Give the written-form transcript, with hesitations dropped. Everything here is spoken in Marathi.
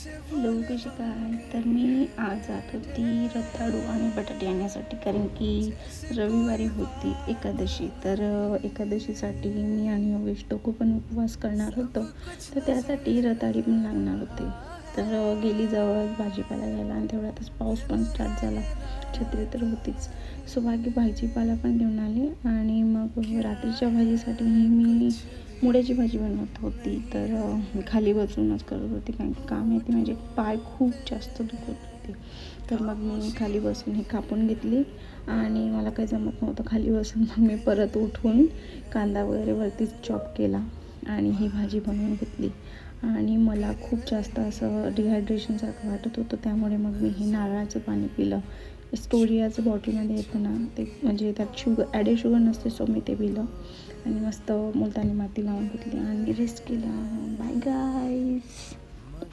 हॅलो, कशी काय? तर मी आज जात होती रताळू आणि बटाटे आणण्यासाठी, कारण की रविवारी होती एकादशी. तर एकादशीसाठी मी आणि योगेश दोघं पण उपवास करणार होतो. तर त्यासाठी रताळी पण लागणार होते. तर गेली जवळ भाजीपाला घ्यायला आणि तेवढ्यातच पाऊस पण स्टार्ट झाला. छत्री तर होतीच. सो बाकी भाजीपाला पण घेऊन आले आणि मग रात्रीच्या भाजीसाठीही मी मुळ्याची भाजी बनवत होती. तर खाली बसूनच करत होती, कारण की काम येते म्हणजे पाय खूप जास्त दुखत होते. तर मग मी खाली बसून हे कापून घेतली आणि मला काही जमत नव्हतं खाली बसून. मग मी परत उठून कांदा वगैरे वरतीच चॉप केला आणि ही भाजी बनवून घेतली. आणि मला खूप जास्त असं डिहायड्रेशनसारखं वाटत होतं, त्यामुळे मग मी हे नारळाचं पाणी पिलं. स्टोरियाचं बॉटलमध्ये येतं ना ते, म्हणजे त्यात ॲडेड शुगर नसते. सो मी ते पिलं आणि मस्त मुलतानी माती लावून घेतली आणि रेस्ट केला. Bye guys.